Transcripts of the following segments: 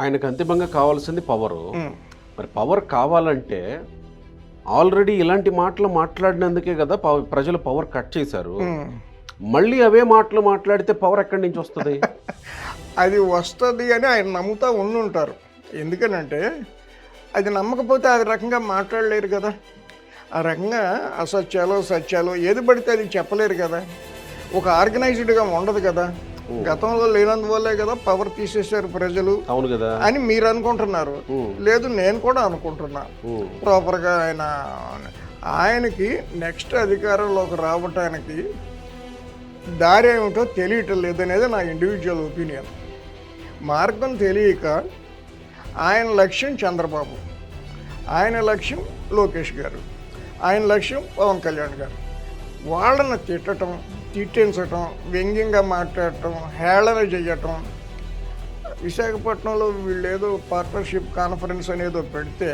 ఆయనకు అంతిమంగా కావాల్సింది పవరు. ఉమ్, మరి పవర్ కావాలంటే ఆల్రెడీ ఇలాంటి మాటలు మాట్లాడినందుకే కదా ప్రజలు పవర్ కట్ చేశారు. ఉమ్. మళ్ళీ అవే మాటలు మాట్లాడితే పవర్ ఎక్కడి నుంచి వస్తుంది? అది వస్తుంది అని ఆయన నమ్ముతూ ఉండుంటారు. ఎందుకనంటే అది నమ్మకపోతే అది రకంగా మాట్లాడలేరు కదా. ఆ రకంగా అసత్యాలు సత్యాలు ఏది పడితే అది చెప్పలేరు కదా. ఒక ఆర్గనైజ్డ్గా ఉండదు కదా. గతంలో లేనందువల్లే కదా పవర్ తీసేశారు ప్రజలు అవును కదా. అని మీరు అనుకుంటున్నారు. లేదు, నేను కూడా అనుకుంటున్నా. ప్రాపర్గా ఆయనకి నెక్స్ట్ అధికారంలోకి రావటానికి దారి ఏమిటో తెలియటం లేదనేది నా ఇండివిజువల్ ఒపీనియన్. మార్గం తెలియక ఆయన లక్ష్యం చంద్రబాబు, ఆయన లక్ష్యం లోకేష్ గారు, ఆయన లక్ష్యం పవన్ కళ్యాణ్ గారు. వాళ్ళని తిట్టడం, తిట్టించటం, వ్యంగ్యంగా మాట్లాడటం, హేళన చేయటం. విశాఖపట్నంలో వీళ్ళు ఏదో పార్ట్నర్షిప్ కాన్ఫరెన్స్ అనేదో పెడితే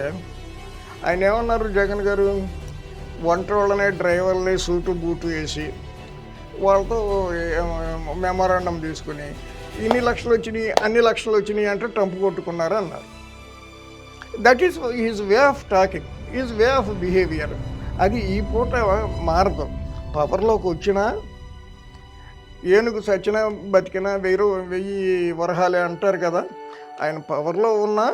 ఆయన ఏమన్నారు జగన్ గారు, వంట వాళ్ళనే డ్రైవర్ని సూటు బూటు వేసి వాళ్ళతో మెమోరాండం తీసుకుని ఇన్ని లక్షలు వచ్చినాయి అన్ని లక్షలు వచ్చినాయి అంటే ట్రంప్ కొట్టుకున్నారు అన్నారు. That is is way of talking, is way of behaviour. అది ఈ పూట మారదు. పవర్లోకి వచ్చినా ఏనుగు సచ్చినా బతికినా 1000 వరహాలే అంటారు కదా. ఆయన పవర్లో ఉన్నా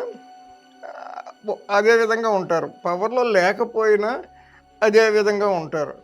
అదే విధంగా ఉంటారు, పవర్లో లేకపోయినా అదే విధంగా ఉంటారు.